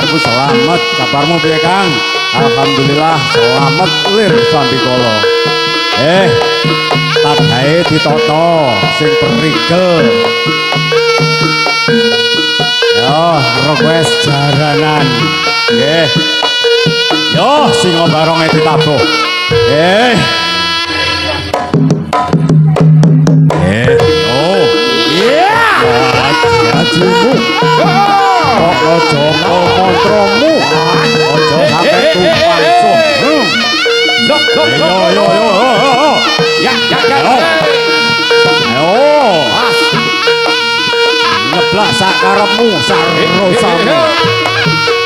aku selamat. Kabarmu piye, Kang? Alhamdulillah selamat lir sambikala. Tadahe ditata sing perigel. Yo, request jaranan. Nggih. Yo, singa baronge ditabuh. Ajimu kok aja kontramu aja sampe tumpang suh. Yo ya ngeblak sakarepmu sarosamu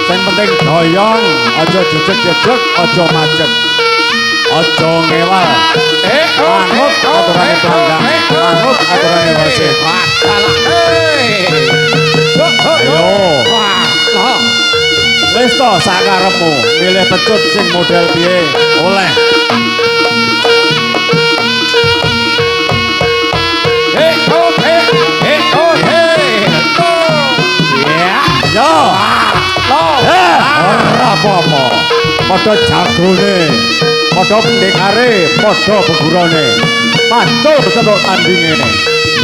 sing penting doyong aja jejeg-jejeg aja macet aja ngewal manut aturane pelanggan manut aturane wasit. Ayo wis to sakarepmu milih pecut sing model piye oleh. Yo ora apa-apa padha jagone padha pendekare padha begurane pancul cetok tandingene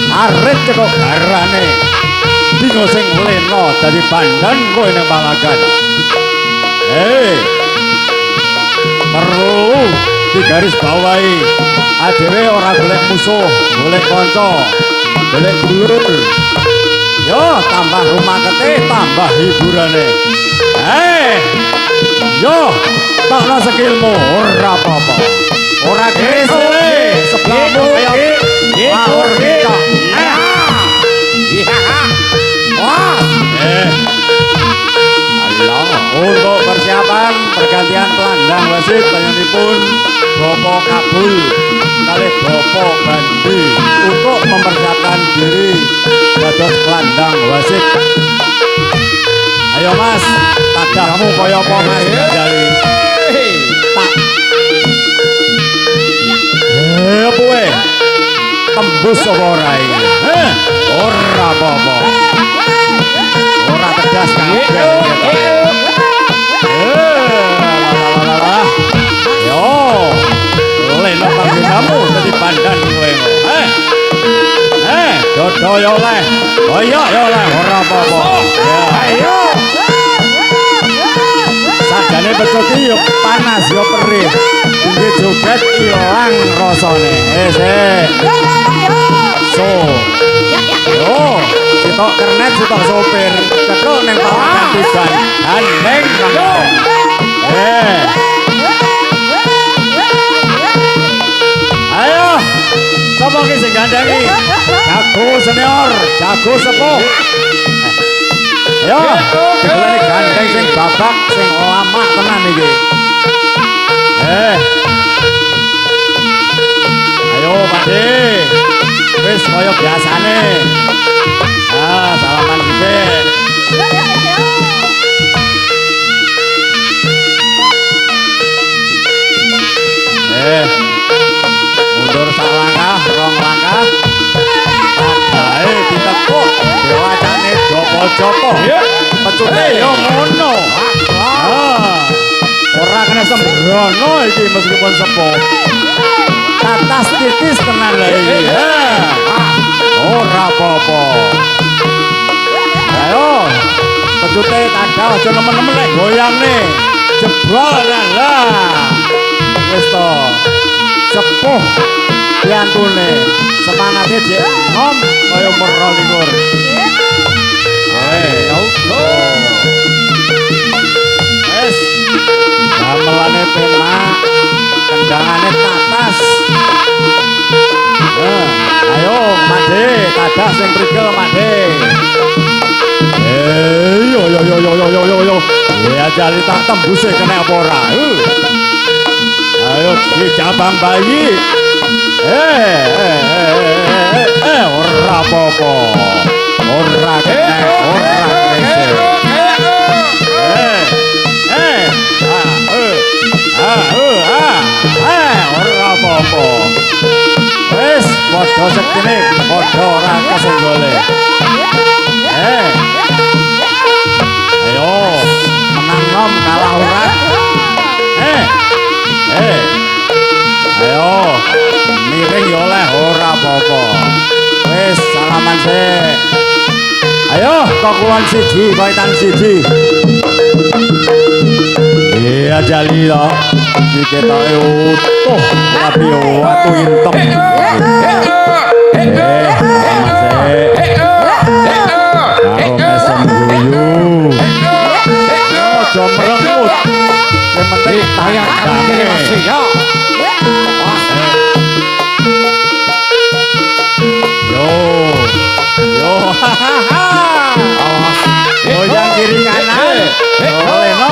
arit cetok garane dino sing lena dadi bandan kowe ning palagan. Perlu digaris bawahi adewe ora golek musuh golek kanca golek dulur. Yo tambah rumah kete tambah hiburane. Yo takno skillmu ora apa-apa ora kesele sebelahmu kaya ngawur cok. Untuk persiapan pergantian pelandang wasit panjenenganipun Bapak Kabul kali Bapak Bandi untuk mempersiapkan diri dados pelandang wasit. Ayo Mas, tadahmu kaya apa Mas Jali? Tak. Kowe tembus apa ora iki? Ora apa-apa. Ora tegas kabeh. Yo, leno panggonamu dadi bandan kowe. Dodo yo oleh. Kaya yo oleh ora apa-apa. Ayo. Sajane pecut iki yo panas yo perih. Tinggi joget ilang rasane. So. Yo, sitok kernet sitok sopir. Cetuk ning palagan tiban. Handeng. Ayo, sapa ki sing gandangi? Jago senior, jago sepuh. Ayo, digelani gandeng sing babak sing lama tenan iki. Ayo Pakde. Wis kaya biasane. Salaman dhisik. Mundur sak langkah, rong langkah. Tadahe ditekuk, diwacane jopo-jopo. Pecute yo ngono. Ora kena sembrono iki meskipun sepuh. Tatas titis tenan lha iki. Ora apa-apa. Ayo, pecute tadah aja nemen-nemen lek goyangne. Jebol lah. Wis to. Sepuh piantune semangate dik nom kaya umur 22. Wes gamelane penak kendangane tatas. Ayo Made tadah sing prigel Made. Yo. Ya jali tak tembuse kena apa ora. Ayo dijabang bayi. Ora apa-apa. Ora kena, ora krese. Ora apa-apa. Wis padha sektine, padha ora kesenggole. Ayo. kalah urat. Ayo, miring ya oleh ora apa-apa. Wis salaman sik. Ayo, kokulon siji, kaitan siji. Iya Jalila, diketahui utuh, tapi aku intok. Aku mesem guyu. Ojo merengut. Yang penting tayang kami masih ya. Yo, hahaha. Goyang kiri kanan. Boleh no.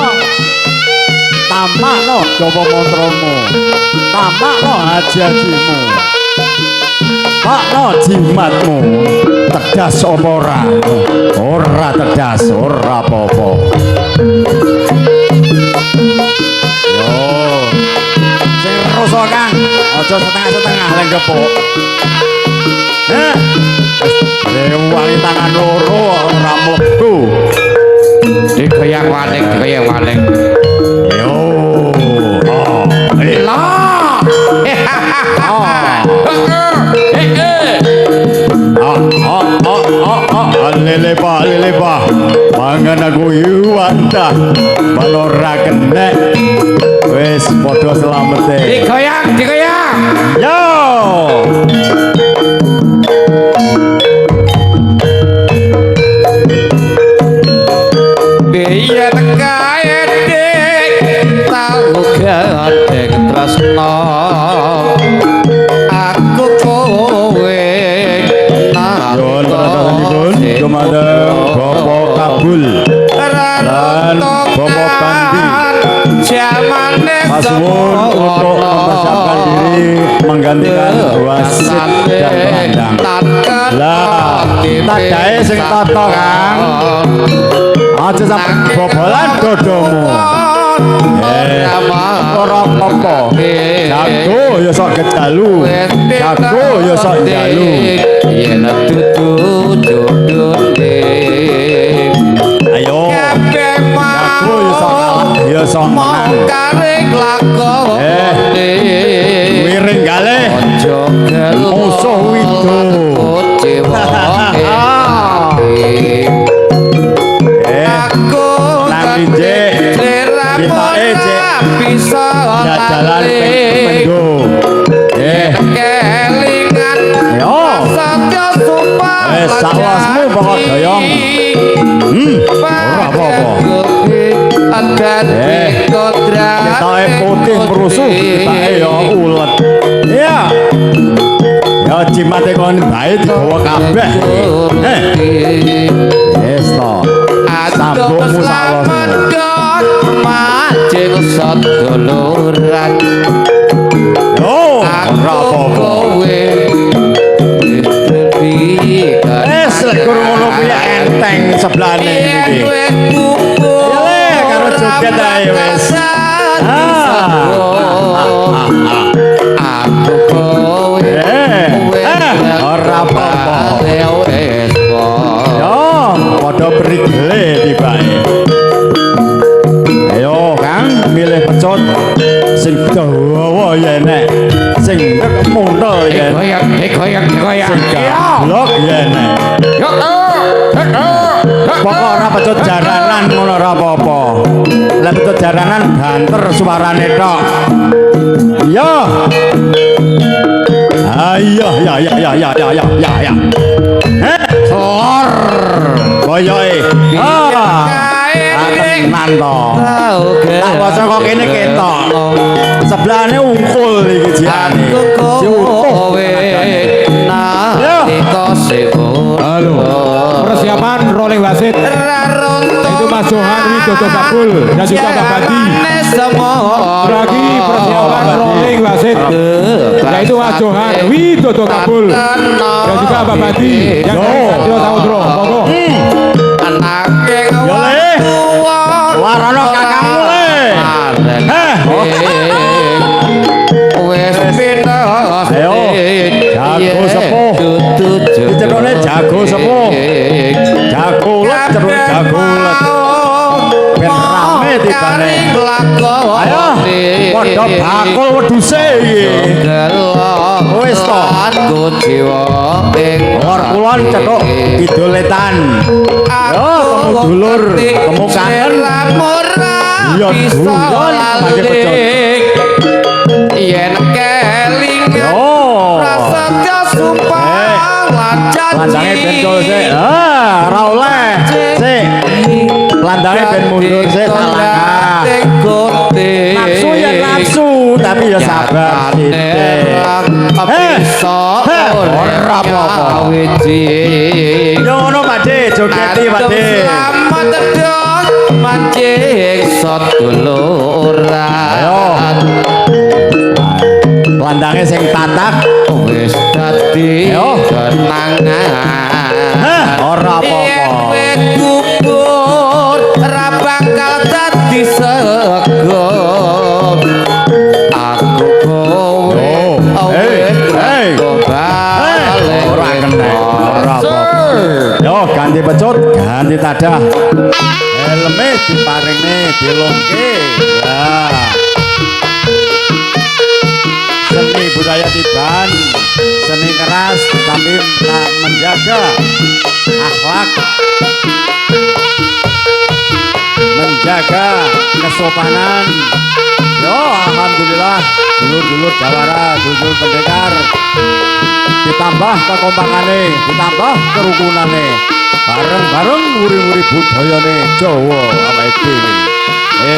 Tamak no coba montromu. Tamak no haji-hajimu. Pak no jimatmu. Tegas apa ora? Ora tegas, ora apa-apa. Yo. Sing rasa Kang, aja setengah-setengah lek gepuk. Wangi tangan loro ora mlebu. Dikoyak waling. Yo. Lah. Lele pa. Mangan aku yuwanta. Balora kenek. Wis padha slamete. Dikoyak. Yo. Biyen kae dik tau gandeng tresno. Aku kowe Komandan Bapak Kabul dan Bapak Bandi Masuwun untuk mempersiapkan diri menggantikan wasit dan pelandang. Lah, tadae sing tata Kang. Aja sampe bobolan dodomu. Ora apa-apa. Jago ya sok kejalu. Jago ya sok jalu. Yen dudu Ayo. Jago ya sok kalah, ya sok menang. Karing lakone. Wiring galih. Musuh wido. Jalan pendo. Kelingan. Yo. Satya sumpah. Sawasmu pokok doyong. Ora apa-apa. Ketae putih merusuh, ketae ya ulet. Iya. Ya jimate kon bae dibawa kabeh. Wis to. Sambukmu salosmu. Majeng seduluran. Yo, ora apa-apa. Wis legur ngono kuwi enteng sebelane iki. Ya karo joget ae wis. Aku kowe ora apa-apa. Yo, padha brigele tibake. Ayo Kang, milih pecut sing dawa ya nek, sing muntel ya. Goyang. Blok ya nek. Pokok ora pecut jaranan ngono ora apa-apa. Lah pecut jaranan banter suarane tok. Iya. Ayo ya. Selor. Boyoke. Tenan to. Tak waca kok kene ketok. Sebelahane ungkul iki jiane. Kowe nalika sibuk. Halo. Persiapan rolling wasit. Itu Mas Johan Widodo Kabul dan juga Pak Badi. Lagi persiapan rolling wasit. Yaitu Mas Johan Widodo Kabul dan juga Pak Badi yang Satyo Samudro. Monggo. Anake Warono kakangmu le. Wes pinos. Ayo. Jago sepuh. Dicerone jago sepuh. Jago let terus jago let. Ben rame tibane. Ayo, padha bakul wedhuse iki. Wis to. Aku jiwa ing Lor kulon cetok kidul etan. Yo, temu dulur, temu kangen. Iya, dulur, mangke pecel. Yen keling Yo. prasetya sumpah Landange ben kol sik. Ah, ora oleh. Sik. Landange ben mundur sik tak langkah. Nafsu ya nafsu, tapi ya sabar sithik. Ora apa-apa. Yo ngono Pakde, jogeti Pakde. Selamat dong mancing seduluran. Ayo. Landange sing tatak. Wis dadi Ayo. kenangan. Ora apa-apa. Yen kubur ra bakal dadi sego. Aku kowe Oh, hey. balik. Ora kena. Ora apa-apa. Yo ganti pecut, ganti tadah. Helme diparingne dilongke. Ya. Seni budaya Tiban, seni keras tapi menjaga akhlak, menjaga kesopanan. Yo, alhamdulillah, dulur-dulur jawara, dulur pendekar, ditambah kekompakane, ditambah kerukunane, bareng-bareng wuri-wuri budayane Jawa awake dhewe.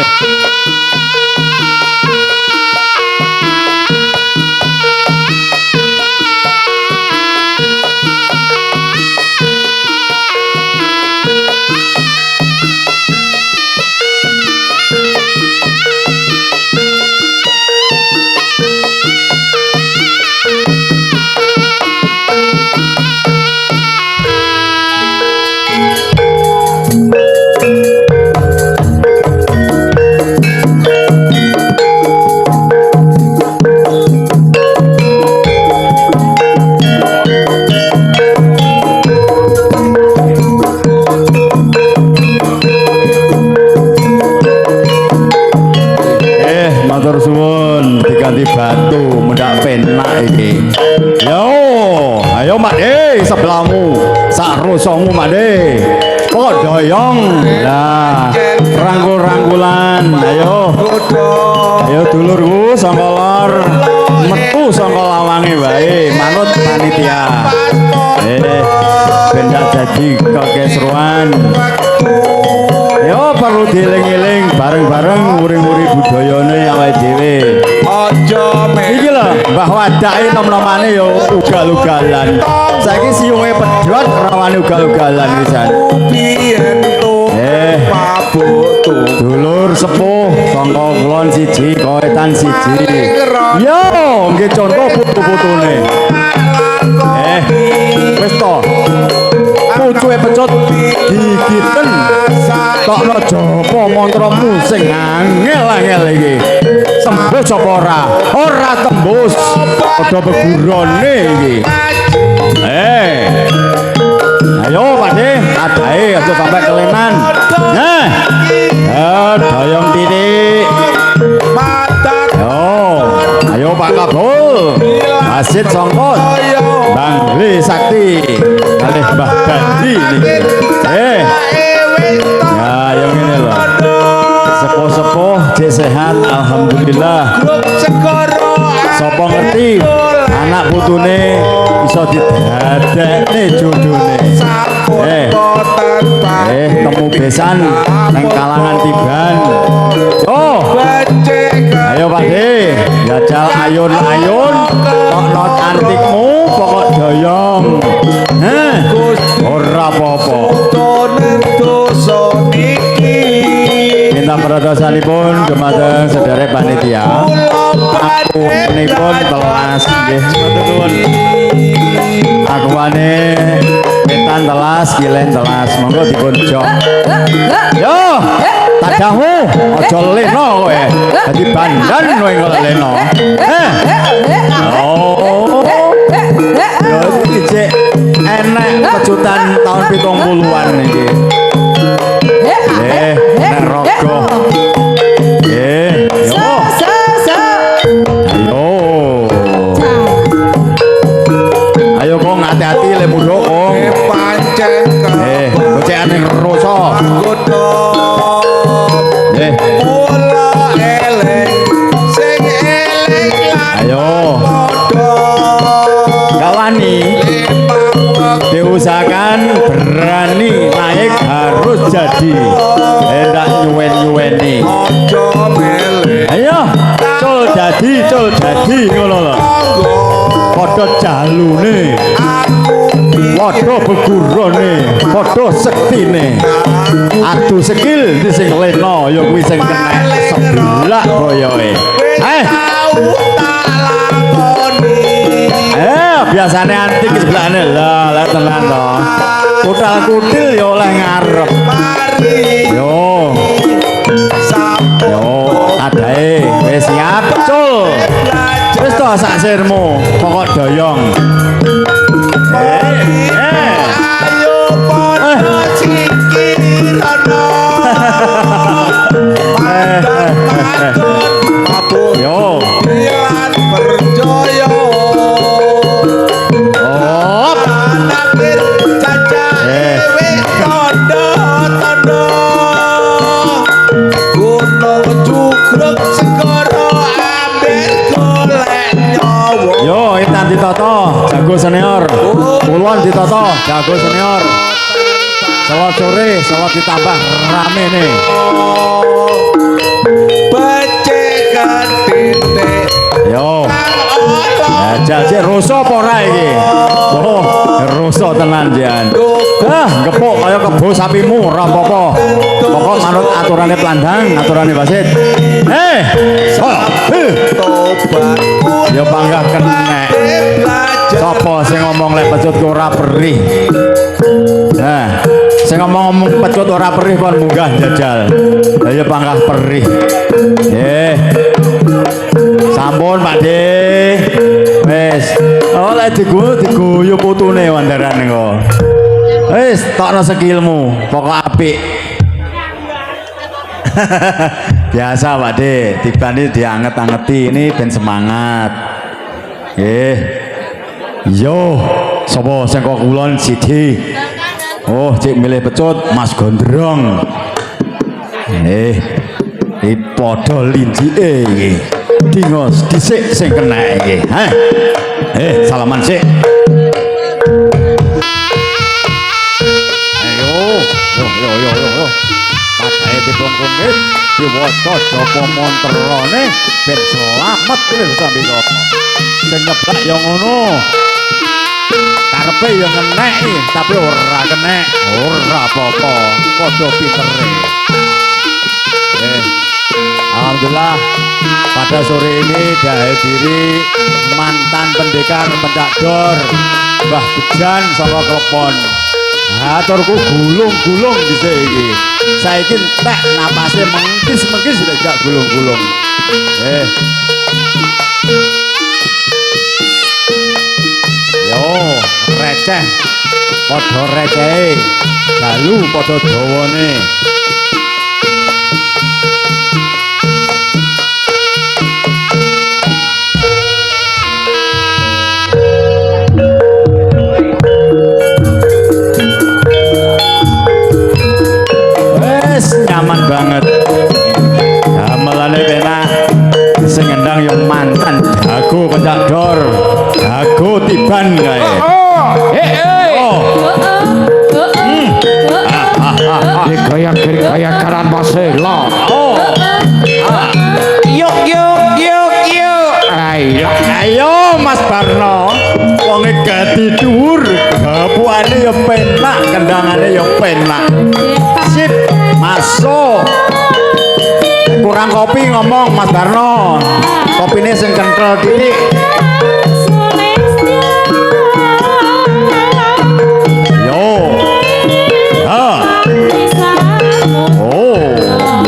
Matur suwun diganti batu mendak penak iki. Yo, ayo Pakde sebelahmu, sak rusamu Pakde. Kok doyong. Lah, rangkul-rangkulan. Ayo. Ayo dulurku saka lor, metu saka lawange wae manut panitia. Ben gak jadi kekesruan. Yo perlu dieling-eling bareng-bareng uri-uri budayane awake dhewe. Aja Iki lho, Mbah Wadake nom-nomane yo ugal-ugalan. Saiki siyunge pedhot rawane ugal-ugalan pisan. pabutu Dulur sepuh sangka kulon siji, koetan siji. Yo, nggih contoh putu-putune. Wis to. Pucuke pecut digiten. Tokno japa mantramu sing angel-angel iki. Tembus apa ora? Ora tembus. Padha begurone iki. Ayo Pakde, adae aja sampai kelenan. Nah. Doyong titik. Ayo Pak Kabul. Asit songkot. Bang Li Sakti. Kalih Mbah Badi niki. Ya, yang ini loh. Sepuh-sepuh jek sehat alhamdulillah. Sapa ngerti anak putune iso didadekne jodone. Temu besan nang kalangan Tiban. Ayo Pakde, jajal ayun-ayun, tokno cantikmu pokok doyong. Ora apa-apa. Minta peratosanipun dumateng sedherek panitia. Aku menipun telas nggih nuwun. Akuane wetan telas, kilen telas. Monggo dipun jok. Yo, tadahmu aja leno kowe. Dadi bandan kowe kok leno. Yo iki cek enek pecutan tahun 70-an iki. Nerogo. dadi ngono lho. Padha jalune, padha begurone, padha sektine. Adu sekil di sing lena ya kuwi sing kenek seblak boyoe. Biasane antik sebelahane lah tenan to. Kutal kutil ya oleh ngarep. Yo. Adae wis siap, Cul. Wis to sak sirmu, pokok doyong. Ayo padha sikirana. Yo. Lan percaya. Anakir caca dewe tondo-tondo. Gunung jugruk segara ambil golek nyawa. Yo, Intan Ditata, jago senior. Puluhan Ditata, jago senior. Selamat sore, selamat ditambah rame nih. Becekan titik. Yo. Jajak rusuh apa ora iki? Oh, rusuh tenan jan. Gepuk kaya kebo sapimu ora apa-apa. Pokok manut aturane pelandang, aturane wasit. Tobat. Ya panggah kenek. Sapa sing ngomong lek pecut ku ora perih? Nah, sing ngomong pecut ora perih kon munggah jajal. Lah ya panggah perih. Nggih. Sampun, Pakde. Wis. Oh, lek diguyu putune wandarane kok. Wis, tokno skillmu, pokok apik. Biasa, Pakde. Tibane dianget-angeti ini ben semangat. Nggih. Yo, sapa sing kok kulon siji? Oh, cik milih pecut Mas Gondrong. Iki padha linjike iki. Dingos dhisik sing kena iki. Salaman sik. Yo. Padahe diplengkungit diwaca japa mantrane ben slamet kuwi sampe kok. Sing nyeblak yo ngono. Karepe yo ngenek tapi ora kenek. Ora apa-apa, padha pintere. Alhamdulillah pada sore ini dihadiri mantan pendekar Pendak Dor Mbah Bejan saka Klepon. Aturku gulung-gulung dhisik iki. Saiki entek napase mengkis-mengkis lek gulung-gulung. Yo, receh. Padha recehe. Dalu padha dawane. Nyaman banget. Gamelane penak. Sing ngendang yang mantan jago Pendak Dor. Jago tiban kae. Gaya kiri gaya kanan masela. Yuk. Ayo Mas Barno. Wonge gati dhuwur, gapuane ya penak, kendangane ya penak. Sip, masuk. Kurang kopi ngomong Mas Barno. Kopine sing kental titik. Yo.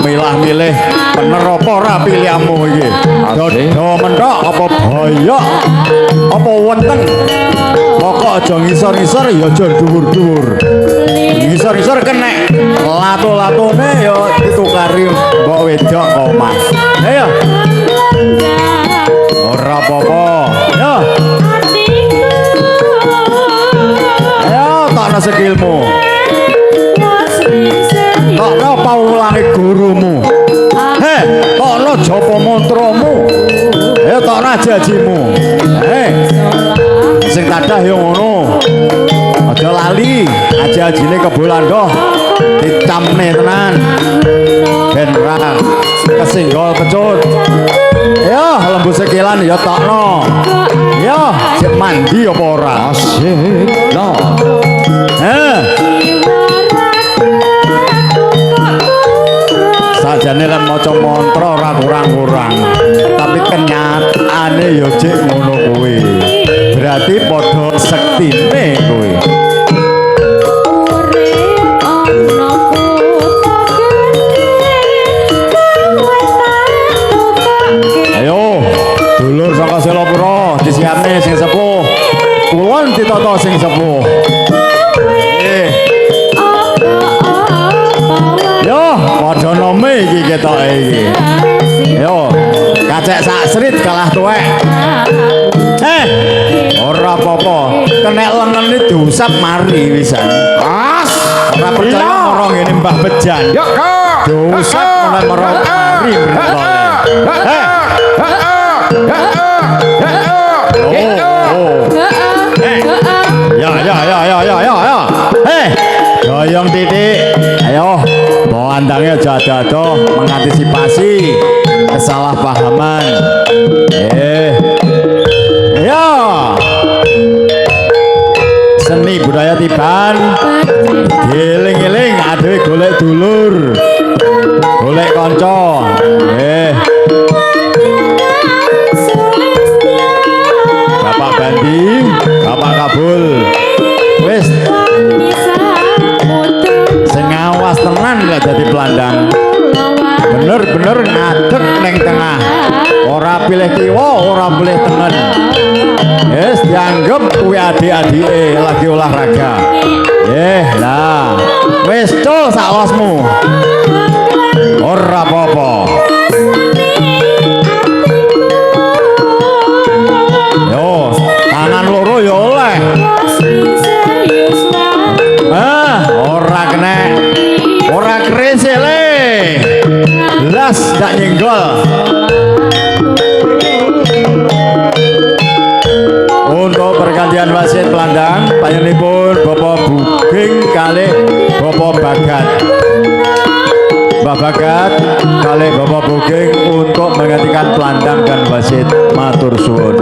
Milah-milih bener apa ora pilihanmu iki? Dodo mentok apa boyok? Apa wenteng? Pokok aja ngisor-ngisor ya aja dhuwur-dhuwur. Ngisor-ngisor kenek. Lato-latone ya ditukari mbok wedok kok Mas. Ayo. Ora apa-apa. Yo. Ayo takna skillmu. Takna paulange gurumu. Takna japa mantramu. Ayo takna jajimu. Sing kathah ya ngono. Aja lali, aja-ajine kebolan doh. Dicamne tenan. Ben ra singgol pecut. Ya, lembu sekilan ya tokno. Ya, sik mandi apa ora? Asik no. Sajane lan maca mantra ora kurang-kurang. Tapi kenyataane ya jek ngono kuwi. Berarti padha sektine kuwi. Ayo, dulur saka Selopuro disiapne sing sepuh. Kulon ditata sing sepuh. Yo, padha nome iki ketoke iki. Yo, kacek sak srit kalah tuwek. Ora apa-apa, kenek lengene diusap mari wisan. As. Ora percaya mara ngene Mbah Bejan. Yo kok. Diusap menawa mara mari mriko. Ya. Goyong titik. Ayo, bawa andangnya aja-aja mengantisipasi kesalahpahaman. Ya. Seni budaya Tiban. Giling-giling adewe golek dulur. Golek kanca. Bapak Bandi, Bapak Kabul. Wis sing awas tenan gak jadi pelandang. Bener-bener ngadeg neng tengah. Ora pilih kiwa, ora pilih tengen. Yes, dianggep kuwi adik-adike lagi olahraga. Lah. Wis cul sak wasmu. Ora apa-apa. Yo, tangan loro yo oleh. Ora kena. Ora kresele. Las dak nyenggol. Untuk pergantian wasit pelandang panjenenganipun Bapak Buging kalih Bapak Bagat. Mbah Bagat kalih Bapak Buging untuk menggantikan pelandang dan wasit. Matur suwun.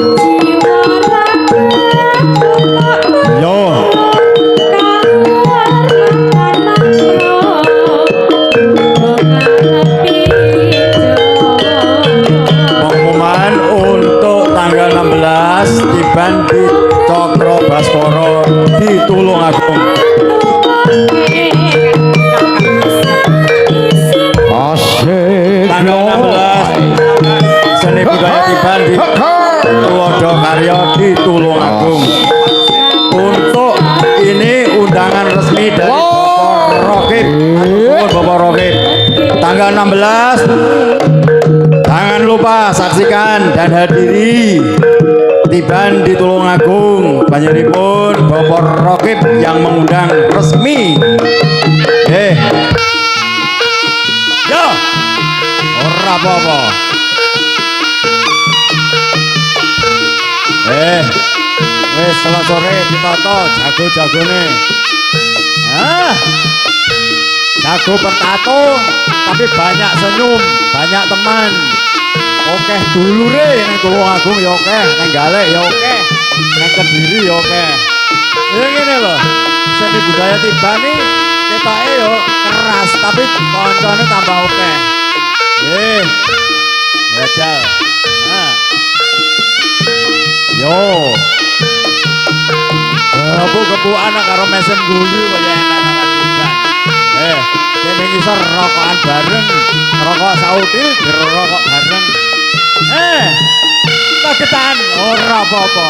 Yo. Pengumuman untuk tanggal 16 Tiban di Cokro Baskoro di Tulungagung. Asik. Tanggal 16 seni budaya Tiban di Tulodo Karya di Tulungagung. Untuk ini undangan resmi dari Bapak Rokib. Bapak Rokib. Tanggal 16 jangan lupa saksikan dan hadiri Tiban di Tulungagung. Panjenenganipun Bapak Rokib yang mengundang resmi. Yo, ora apa-apa. Wis sore ditata jago-jagone. Jago bertato tapi banyak senyum, banyak teman. Oke dulure nang Tulungagung ya oke, nang Galek ya oke, nang Kediri ya oke. Ya ngene lho. Seni budaya Tiban iki ketoke yo keras tapi koncone tambah oke. Jajal. Yo. Kepu anak karo mesem guyu kaya enak-enak Tiban. Dene ngisor rokokan bareng, rokok Saudi dirokok bareng. Kagetan ora apa-apa.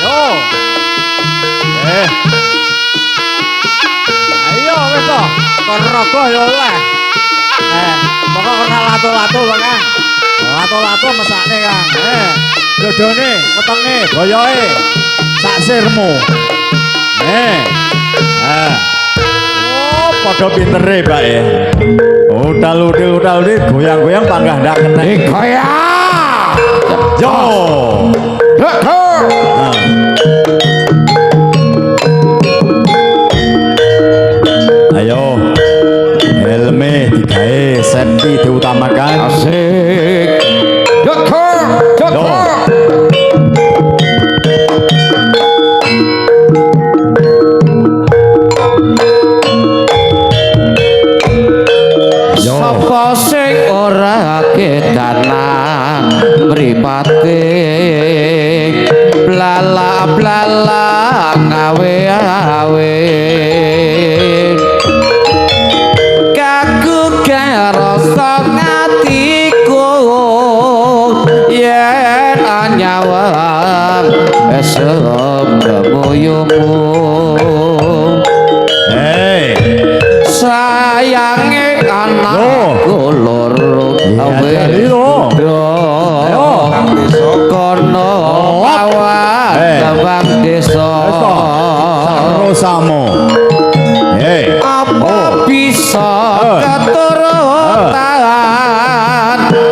Yo. Ayo wis to, rokok yo oleh. Pokok ora lato-lato kok, Kang. Lato-lato mesakne, Kang. Dodone, wetenge, boyoke sak sirmu. Oh, padha pintere, Pak ya. Udal-udil goyang-goyang panggah ndak kena. Goyang. Yo. Ayo, safety diutamakan. Asik. Dokter, dokter. Sapa sing ora kedanan mripate blala-blala ngawe-awe kagugah rasa ngatiku yen anyawang esem kemuyumu sayange anakku loro awe kono awan kembang desa Samo. apa bisa keturutan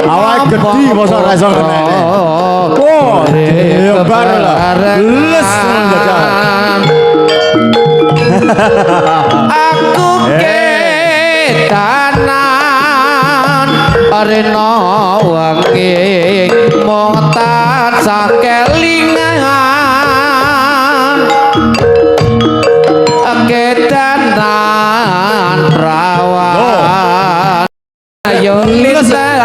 Awak gede masa ra iso kenene. Wah, hebat lah. Les mendadak. aku ketanan arena wangi motan sakelingan ketanan perawan ayo lisan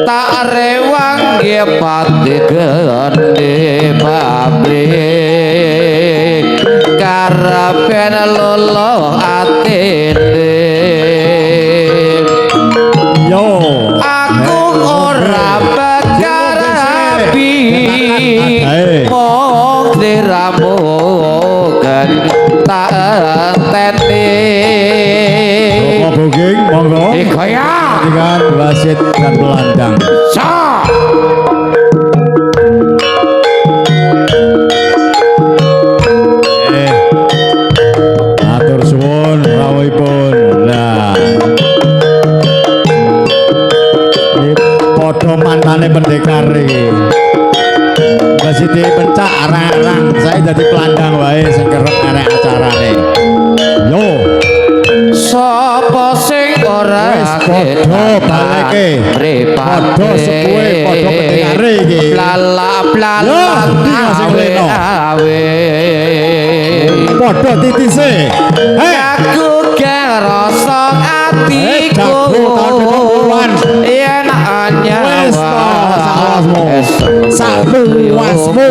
tak rewang ya pati gede pabrik karapen lolo atene Yo. aku ora bakarapi mong diramu kan tak tene Bapak Buging, monggo. ikaya Dengan wasit dan pelandang. sa Atur suwun rawuhipun. Nah. Iki padha mantane pendekar iki. Wasit pencak arang-arang, saya jadi pelandang wae sing kerep arek acarane. Yo. sapa sing ora Wis padha baleke. Padha sepuhe, padha pendekare iki. blala-blala Yo, ndi sing leno? awe Padha titise. aku rasa atiku jago tahun 20-an. yen Wes to, sawasmu. Sakpuasmu.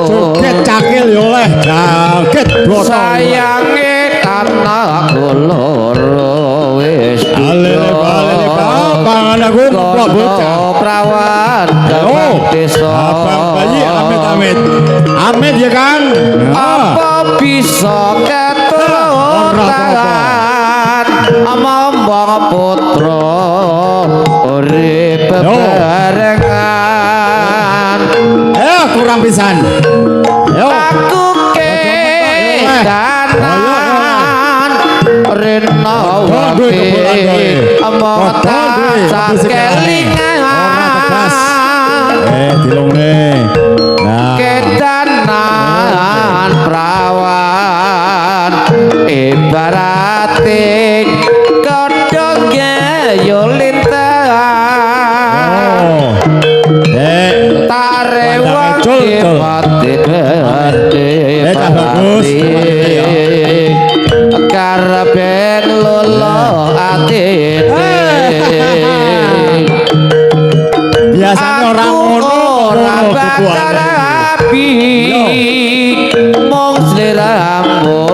Joget cakil yo oleh. Joget boto. sayange anakku loro wis Balik pangan aku mlebu bocah. prawan Oh, desa abang bayi amit-amit. Amit ya Kang. apa bisa keturutan amambang putra urip bebarengan Kurang pisan. Yo. aku kedanan rena wangi amotan sakelingan Dilungne. Nah. kedanan prawan ibarate kodhoge yo lintang tak rewang pati gede pati karapen lolo atene Biasanya orang ngono ora bakal rapi mong sliramu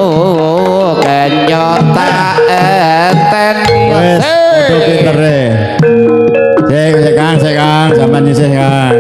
kenyota enten Wes, padha pintere. Cek Kang, sampean nyisih Kang.